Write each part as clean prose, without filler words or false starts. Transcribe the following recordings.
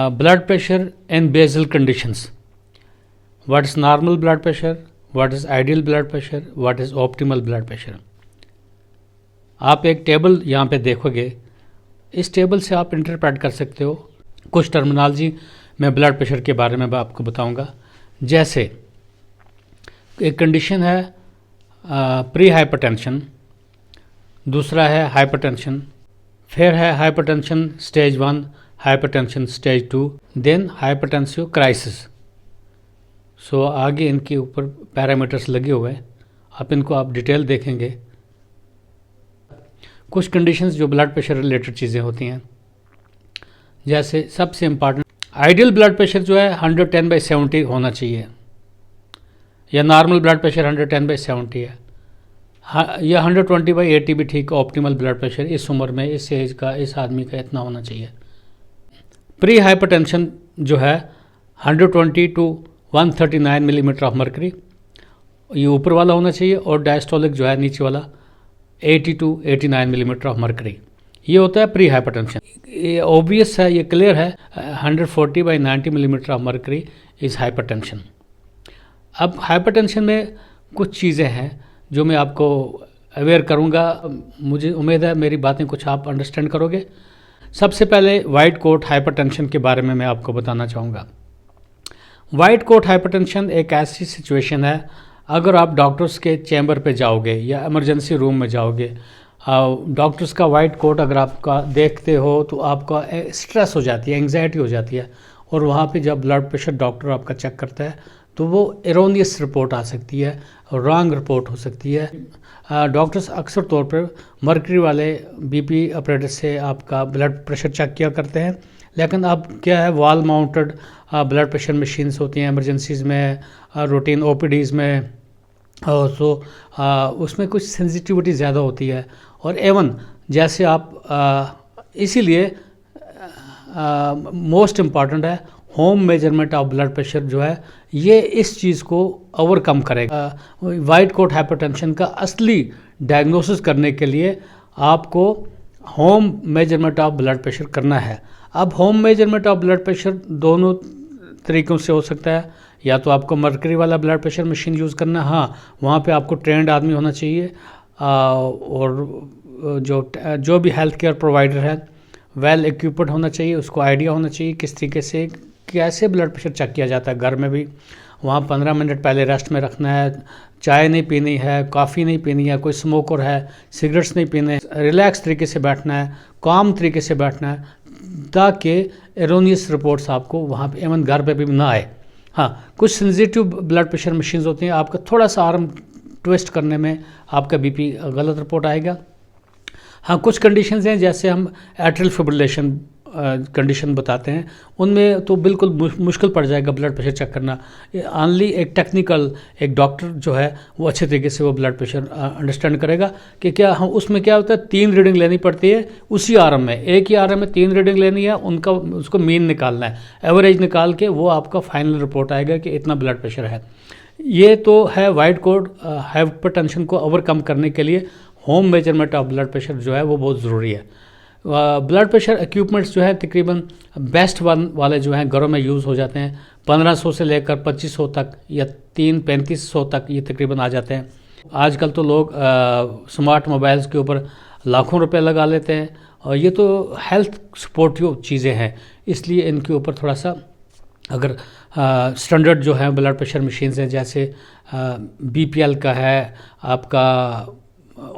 Blood pressure and basal conditions. What is normal blood pressure? What is ideal blood pressure? What is optimal blood pressure? आप एक table यहाँ पे देखोगे, इस table से आप इंटरप्रेट कर सकते हो। कुछ टर्मिनोलॉजी मैं ब्लड प्रेशर के बारे में आपको बताऊंगा। जैसे एक कंडीशन है प्री हाइपरटेंशन, दूसरा है हाइपरटेंशन, फिर है hypertension stage 1, hypertension stage 2, then hypertensive crisis. So आगे इनके ऊपर पैरामीटर्स लगे हुए हैं, इनको आप डिटेल देखेंगे। कुछ कंडीशंस जो ब्लड प्रेशर रिलेटेड चीज़ें होती हैं, जैसे सबसे इम्पॉर्टेंट आइडियल ब्लड प्रेशर जो है 110/70 होना चाहिए, या नॉर्मल ब्लड प्रेशर 110/70 है। या 120/80 भी ठीक। ऑप्टिमल ब्लड प्रेशर इस उम्र में, इस एज का, इस आदमी का इतना होना चाहिए। प्री हाइपरटेंशन जो है 120 to 139 मिलीमीटर ऑफ मर्करी, ये ऊपर वाला होना चाहिए। और डायस्टोलिक जो है नीचे वाला 80 to 89 मिलीमीटर ऑफ मर्करी, ये होता है प्री हाइपरटेंशन। ये ऑब्वियस है, ये क्लियर है। 140/90 millimetre of mercury is hypertension. अब हाइपरटेंशन में कुछ चीज़ें हैं जो मैं आपको अवेयर करूंगा। मुझे उम्मीद है मेरी बातें कुछ आप अंडरस्टैंड करोगे। सबसे पहले वाइट कोट हाइपरटेंशन के बारे में मैं आपको बताना चाहूँगा। वाइट कोट हाइपरटेंशन एक ऐसी सिचुएशन है, अगर आप डॉक्टर्स के चैम्बर पे जाओगे या इमरजेंसी रूम में जाओगे, डॉक्टर्स का वाइट कोट अगर आपका देखते हो तो आपका स्ट्रेस हो जाती है, एंग्जाइटी हो जाती है। और वहाँ पे जब ब्लड प्रेशर डॉक्टर आपका चेक करता है तो वो एरोनियस रिपोर्ट आ सकती है, रॉन्ग रिपोर्ट हो सकती है। डॉक्टर्स अक्सर तौर पर मर्करी वाले बीपी ऑपरेटर्स से आपका ब्लड प्रेशर चेक किया करते हैं, लेकिन अब क्या है, wall mounted blood pressure machines होती हैं इमरजेंसीज़ में, रूटीन ओपीडीज़ में। सो उसमें कुछ सेंसिटिविटी ज़्यादा होती है। और एवन जैसे आप इसीलिए मोस्ट इम्पॉर्टेंट है home measurement of blood pressure जो है, ये इस चीज़ को ओवरकम करेगा। वाइट कोट हाइपरटेंशन का असली डायग्नोसिस करने के लिए आपको home measurement of blood pressure करना है। अब home measurement of blood pressure दोनों तरीक़ों से हो सकता है। या तो आपको मर्करी वाला ब्लड प्रेशर मशीन यूज़ करना, हाँ वहाँ पे आपको ट्रेंड आदमी होना चाहिए। और जो भी हेल्थ केयर प्रोवाइडर है वेल इक्विप्ड होना चाहिए, उसको आइडिया होना चाहिए किस तरीके से कैसे ब्लड प्रेशर चेक किया जाता है। घर में भी वहाँ 15 मिनट पहले रेस्ट में रखना है, चाय नहीं पीनी है, कॉफ़ी नहीं पीनी है, कोई स्मोकर है सिगरेट्स नहीं पीने, रिलैक्स तरीके से बैठना है, काम तरीके से बैठना है, ताकि एरोनियस रिपोर्ट्स आपको वहाँ पे एवं घर पे भी ना आए। हाँ, कुछ सेंसिटिव ब्लड प्रेशर मशीन्स होती हैं, आपका थोड़ा सा आर्म ट्विस्ट करने में आपका बीपी गलत रिपोर्ट आएगा। हाँ, कुछ कंडीशंस हैं जैसे हम एट्रियल फिब्रिलेशन कंडीशन बताते हैं, उनमें तो बिल्कुल मुश्किल पड़ जाएगा ब्लड प्रेशर चेक करना। ओनली एक टेक्निकल एक डॉक्टर जो है वो अच्छे तरीके से वो ब्लड प्रेशर अंडरस्टैंड करेगा कि क्या हम उसमें क्या होता है, 3 रीडिंग लेनी पड़ती है उसी आर्म में, एक ही आर्म में 3 रीडिंग लेनी है, उनका उसको मीन निकालना है, एवरेज निकाल के वो आपका फाइनल रिपोर्ट आएगा कि इतना ब्लड प्रेशर है। ये तो है वाइट कोट हाइपरटेंशन को ओवरकम करने के लिए home measurement of blood pressure जो है वो बहुत ज़रूरी है। ब्लड प्रेशर इक्विपमेंट्स जो है तकरीबन बेस्ट वाले जो हैं घरों में यूज़ हो जाते हैं। 1500 से लेकर 2500 तक या 3500 तक ये तकरीबन आ जाते हैं। आजकल तो लोग स्मार्ट मोबाइल्स के ऊपर लाखों रुपए लगा लेते हैं, और ये तो हेल्थ सपोर्टिव चीज़ें हैं, इसलिए इनके ऊपर थोड़ा सा अगर स्टैंडर्ड जो है ब्लड प्रेशर मशीन्स हैं, जैसे BPL का है, आपका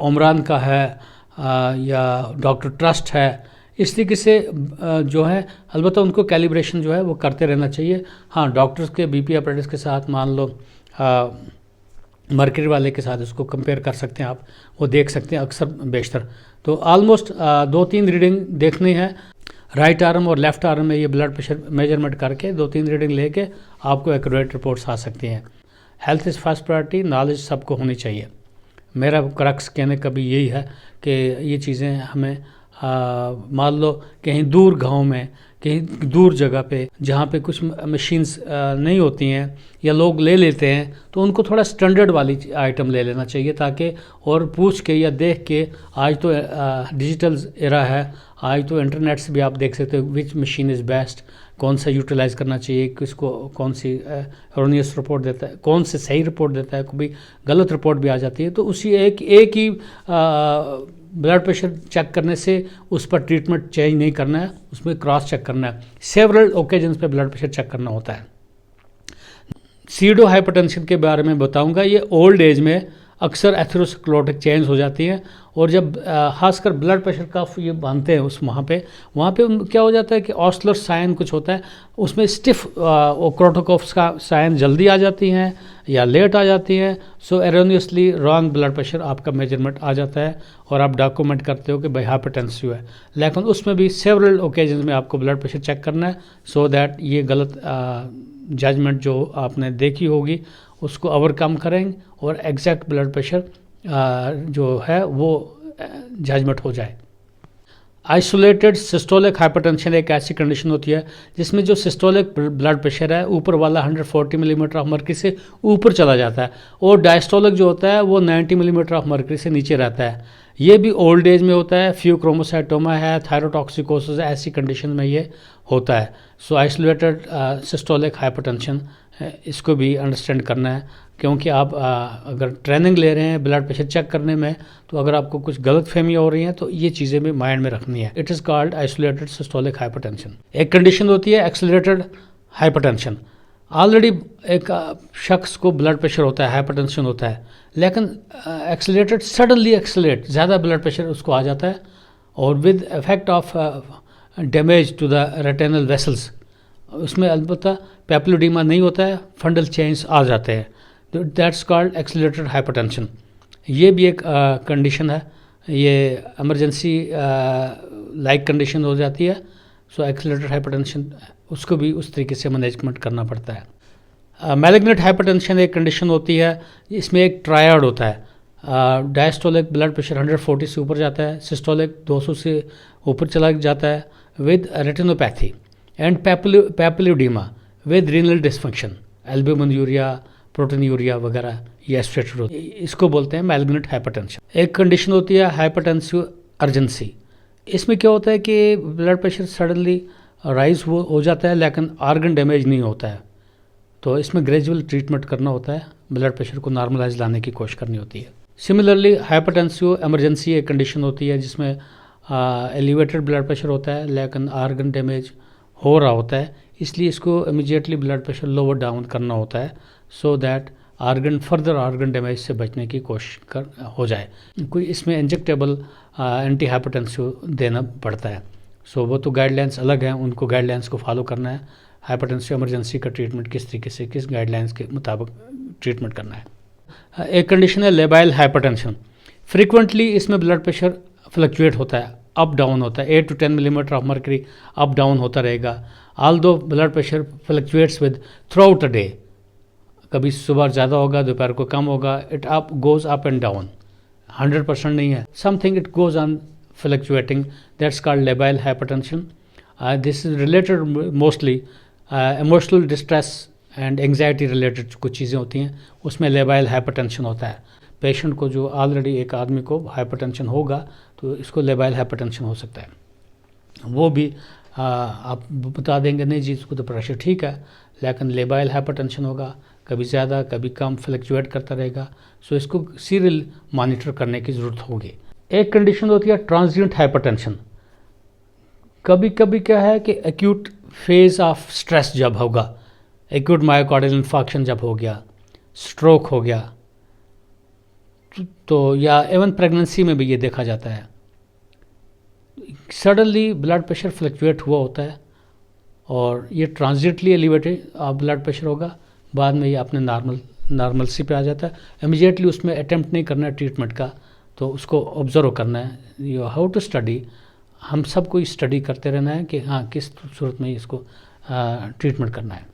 उमरान का है, या डॉक्टर ट्रस्ट है, इस तरीके से जो है अलबत्ता उनको कैलिब्रेशन जो है वो करते रहना चाहिए। हाँ, डॉक्टर्स के बीपी ऑपरेटर्स के साथ मान लो मर्करी वाले के साथ इसको कंपेयर कर सकते हैं आप, वो देख सकते हैं अक्सर बेशतर। तो ऑलमोस्ट 2-3 रीडिंग देखनी है, राइट आर्म और लेफ़्ट आर्म में ये ब्लड प्रेशर मेजरमेंट करके 2-3 रीडिंग लेके आपको एक्यूरेट रिपोर्ट्स आ सकती हैं। Health is first priority, knowledge सबको होनी चाहिए। मेरा क्रक्स कहने का भी यही है कि ये चीज़ें हमें मान लो कहीं दूर गांव में, कहीं दूर जगह पे जहाँ पे कुछ मशीन्स नहीं होती हैं या लोग ले लेते हैं, तो उनको थोड़ा स्टैंडर्ड वाली आइटम ले लेना चाहिए, ताकि और पूछ के या देख के, आज तो डिजिटल एरा है, आज तो इंटरनेट से भी आप देख सकते हो विच मशीन इज़ बेस्ट, कौन सा यूटिलाइज़ करना चाहिए, किसको कौन सी एरोनियस रिपोर्ट देता है, कौन से सही रिपोर्ट देता है, कभी गलत रिपोर्ट भी आ जाती है। तो उसी एक ही ब्लड प्रेशर चेक करने से उस पर ट्रीटमेंट चेंज नहीं करना है, उसमें क्रॉस चेक करना है। सेवरल ओकेजन्स पे ब्लड प्रेशर चेक करना होता है। सीडो हाइपरटेंशन के बारे में बताऊंगा। ये ओल्ड एज में अक्सर एथेरोस्क्लेरोटिक चेंज हो जाती है, और जब खासकर ब्लड प्रेशर का ये बांधते हैं उस वहाँ पे क्या हो जाता है कि ऑस्लर साइन कुछ होता है, उसमें स्टिफ क्रोटोकॉफ्स का साइन जल्दी आ जाती हैं या लेट आ जाती हैं। सो एरोनियसली रॉन्ग ब्लड प्रेशर आपका मेजरमेंट आ जाता है और आप डॉक्यूमेंट करते हो कि भाई हाइपरटेंसिव है, लेकिन उसमें भी सेवरल ओकेजन में आपको ब्लड प्रेशर चेक करना है, सो दैट ये गलत जजमेंट जो आपने देखी होगी उसको ओवरकम करेंगे और एग्जैक्ट ब्लड प्रेशर जो है वो जजमेंट हो जाए। आइसोलेटेड सिस्टोलिक हाइपरटेंशन एक ऐसी कंडीशन होती है जिसमें जो सिस्टोलिक ब्लड प्रेशर है ऊपर वाला 140 मिलीमीटर ऑफ मर्करी से ऊपर चला जाता है, और डायस्टोलिक जो होता है वो 90 मिलीमीटर ऑफ मर्करी से नीचे रहता है। ये भी ओल्ड एज में होता है, फ्यूक्रोमोसाइटोमा है, थायरोटॉक्सिकोसिस है, ऐसी कंडीशन में ये होता है। सो आइसोलेटेड सिस्टोलिक हाइपरटेंशन इसको भी अंडरस्टैंड करना है, क्योंकि आप अगर ट्रेनिंग ले रहे हैं ब्लड प्रेशर चेक करने में, तो अगर आपको कुछ गलत फहमी हो रही है तो ये चीज़ें भी माइंड में रखनी है। It is called isolated systolic hypertension. एक कंडीशन होती है एक्सेलरेटेड हाइपरटेंशन। ऑलरेडी एक शख्स को ब्लड प्रेशर होता है, हाइपरटेंशन होता है, लेकिन एक्सेलरेटेड सडनली एक्सेलरेट ज़्यादा ब्लड प्रेशर उसको आ जाता है, और with effect of damage to the retinal vessels, उसमें अलबत्ता पेप्लोडीमा नहीं होता है, फंडल चेंज आ जाते हैं, तो दैट्स कॉल्ड एक्सेलरेटेड हाइपरटेंशन। ये भी एक कंडीशन है, ये इमरजेंसी लाइक कंडीशन हो जाती है। सो एक्सेलरेटेड हाइपरटेंशन उसको भी उस तरीके से मैनेजमेंट करना पड़ता है। मैलिग्नेंट हाइपरटेंशन एक कंडीशन होती है, इसमें एक ट्रायड होता है। डायस्टोलिक ब्लड प्रेशर 140 से ऊपर जाता है, सिस्टोलिक 200 से ऊपर चला जाता है with retinopathy, and papilloedema with renal dysfunction, albuminuria, proteinuria वगैरह ये एस्ट्रेटेड होती है। इसको बोलते हैं मैलिग्नेंट हाइपरटेंशन। एक कंडीशन होती है हाइपरटेंसिव अर्जेंसी। इसमें क्या होता है कि ब्लड प्रेशर सडनली राइज हो जाता है, लेकिन आर्गन डैमेज नहीं होता है, तो इसमें ग्रेजुअल ट्रीटमेंट करना होता है, ब्लड प्रेशर को नॉर्मलाइज लाने की कोशिश करनी होती है। सिमिलरली हाइपरटेंसिव इमरजेंसी एक कंडीशन होती है जिसमें एलिवेटेड ब्लड प्रेशर होता है, लेकिन आर्गन डैमेज हो रहा होता है, इसलिए इसको immediately blood pressure lower down करना होता है, so that further organ damage से बचने की कोशिश हो जाए। कोई इसमें इंजेक्टेबल एंटी हाइपरटेंसिव देना पड़ता है। सो वो तो गाइडलाइंस अलग हैं, उनको गाइडलाइंस को फॉलो करना है। हाइपरटेंसिव इमरजेंसी का ट्रीटमेंट किस तरीके से, किस गाइडलाइंस के मुताबिक ट्रीटमेंट करना है। एक कंडीशन है लेबाइल हाइपरटेंशन। फ्रीक्वेंटली इसमें ब्लड प्रेशर फ्लक्चुएट होता है, अप डाउन होता है, 8 to 10 millimetre of mercury up down होता रहेगा। Although blood pressure fluctuates with through out a day, कभी सुबह ज़्यादा होगा, दोपहर को कम होगा, it up goes up and down, 100% नहीं है, something it goes on fluctuating, that's called labile hypertension. This is related mostly emotional distress and anxiety related कुछ चीज़ें होती हैं, उसमें लेबाइल हाइपरटेंशन होता है। पेशेंट को जो ऑलरेडी एक आदमी को हाइपरटेंशन होगा तो इसको लेबाइल हाइपरटेंशन हो सकता है, वो भी आप बता देंगे नहीं जी इसको तो प्रेशर ठीक है, लेकिन लेबाइल हाइपरटेंशन होगा, कभी ज़्यादा कभी कम फ्लक्चुएट करता रहेगा, सो इसको सीरियल मॉनिटर करने की ज़रूरत होगी। एक कंडीशन होती है ट्रांजिएंट हाइपरटेंशन। कभी कभी क्या है कि एक्यूट फेज ऑफ स्ट्रेस जब होगा, एक्यूट मायोकार्डियल इन्फार्क्शन जब हो गया, स्ट्रोक हो गया, तो या इवन प्रेगनेंसी में भी ये देखा जाता है, सडनली ब्लड प्रेशर फ्लक्चुएट हुआ होता है और ये ट्रांजिटली एलिवेटेड ब्लड प्रेशर होगा, बाद में ये अपने नॉर्मलसी पे आ जाता है। इमीडिएटली उसमें अटेम्प्ट नहीं करना है ट्रीटमेंट का, तो उसको ऑब्जर्व करना है, यू हाउ टू स्टडी, हम सबको स्टडी करते रहना है कि हाँ किस सूरत में इसको ट्रीटमेंट करना है।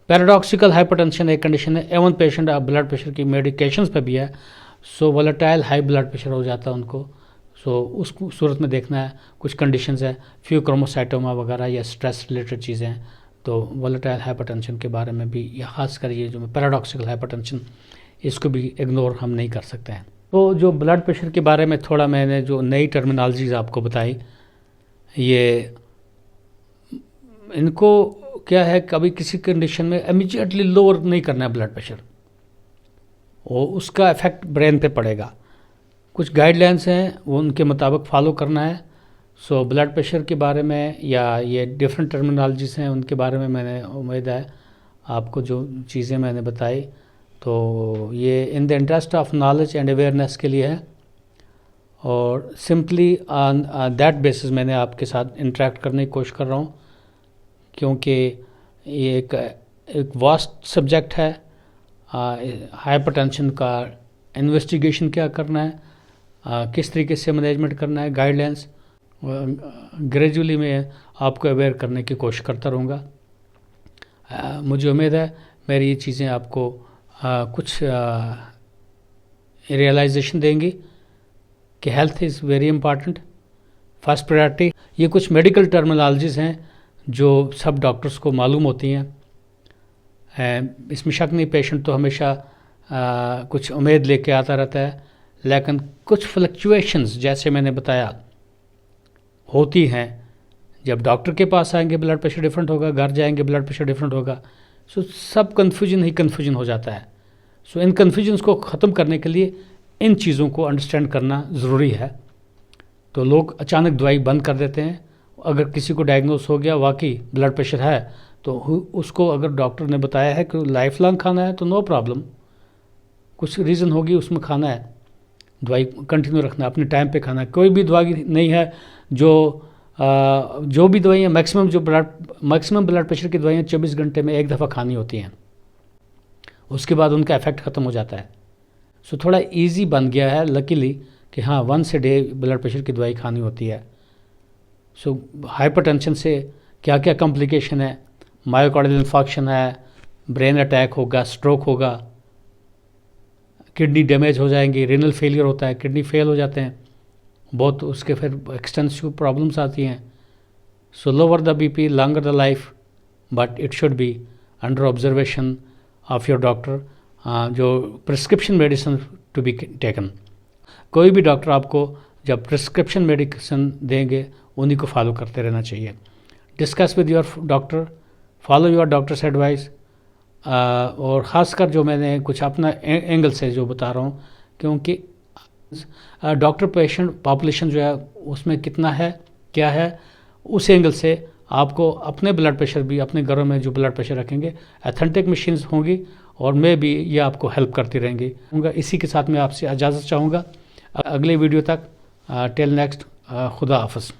पैराडॉक्सिकल हाइपरटेंशन एक कंडीशन है, एवन पेशेंट ब्लड प्रेशर की मेडिकेशंस पे भी है, सो वोलेटाइल हाई ब्लड प्रेशर हो जाता है उनको, सो उस सूरत में देखना है। कुछ कंडीशंस है फ्यूक्रोमोसाइटोमा वगैरह या स्ट्रेस रिलेटेड चीज़ें हैं, तो वोलेटाइल हाइपरटेंशन के बारे में भी, या खासकर ये जो पैराडॉक्सिकल हाइपरटेंशन, इसको भी इग्नोर हम नहीं कर सकते हैं। तो जो ब्लड प्रेशर के बारे में थोड़ा मैंने जो नई टर्मिनोलॉजीज आपको बताई, ये इनको क्या है, कभी किसी कंडीशन में इमीडिएटली लोअर नहीं करना है ब्लड प्रेशर, और उसका इफेक्ट ब्रेन पे पड़ेगा। कुछ गाइडलाइंस हैं वो उनके मुताबिक फॉलो करना है। सो ब्लड प्रेशर के बारे में या ये डिफरेंट टर्मिनोलॉजीज हैं उनके बारे में मैंने उम्मीद है आपको जो चीज़ें मैंने बताई, तो ये in the interest of knowledge and awareness के लिए है, और सिंपली ऑन दैट बेसिस मैंने आपके साथ इंटरेक्ट करने की कोशिश कर रहा हूँ, क्योंकि ये एक वास्ट सब्जेक्ट है। हाइपरटेंशन का इन्वेस्टिगेशन क्या करना है, किस तरीके से मैनेजमेंट करना है, गाइडलाइंस ग्रेजुअली मैं आपको अवेयर करने की कोशिश करता रहूँगा। मुझे उम्मीद है मेरी ये चीज़ें आपको कुछ रियलाइजेशन देंगी कि health is very important, first priority. ये कुछ मेडिकल टर्मिनोलॉजीज़ हैं जो सब डॉक्टर्स को मालूम होती हैं, इसमें शक नहीं, पेशेंट तो हमेशा कुछ उम्मीद लेके आता रहता है, लेकिन कुछ फ्लक्चुएशंस जैसे मैंने बताया होती हैं। जब डॉक्टर के पास आएंगे ब्लड प्रेशर डिफरेंट होगा, घर जाएंगे ब्लड प्रेशर डिफरेंट होगा, सो सब कन्फ्यूजन ही कन्फ्यूजन हो जाता है। सो इन कन्फ्यूजन्स को ख़त्म करने के लिए इन चीज़ों को अंडरस्टैंड करना ज़रूरी है। तो लोग अचानक दवाई बंद कर देते हैं। अगर किसी को डायग्नोस हो गया वाकई ब्लड प्रेशर है, तो उसको अगर डॉक्टर ने बताया है कि लाइफ लॉन्ग खाना है तो नो प्रॉब्लम, कुछ रीज़न होगी उसमें खाना है, दवाई कंटिन्यू रखना, अपने टाइम पे खाना है। कोई भी दवाई नहीं है जो भी दवाइयाँ मैक्सिमम ब्लड प्रेशर की दवाइयाँ 24 घंटे में एक दफ़ा खानी होती हैं, उसके बाद उनका इफेक्ट ख़त्म हो जाता है। सो थोड़ा इजी बन गया है लकीली कि हाँ once a day blood pressure की दवाई खानी होती है। सो हाइपरटेंशन से क्या क्या कॉम्प्लिकेशन है, मायोकार्डियल इन्फार्क्शन है, ब्रेन अटैक होगा, स्ट्रोक होगा, किडनी डैमेज हो जाएंगी, रेनल फेलियर होता है, किडनी फेल हो जाते हैं बहुत, उसके फिर एक्सटेंसिव प्रॉब्लम्स आती हैं। So lower the BP, longer the life, but it should be under observation of your doctor, जो prescription medicine to be taken. कोई भी डॉक्टर आपको जब प्रिस्क्रिप्शन मेडिसिन देंगे उन्हीं को फॉलो करते रहना चाहिए। Discuss with your doctor, follow your doctors advice, और ख़ासकर जो मैंने कुछ अपना एंगल से जो बता रहा हूँ, क्योंकि डॉक्टर पेशेंट पॉपुलेशन जो है उसमें कितना है क्या है, उस एंगल से आपको अपने ब्लड प्रेशर भी अपने घरों में जो ब्लड प्रेशर रखेंगे अथेंटिक मशीन्स होंगी, और मैं भी ये आपको हेल्प करती रहेंगी। इसी के साथ मैं आपसे इजाज़त चाहूँगा, अगले वीडियो तक, टिल नेक्स्ट, खुदा हाफ़िज़।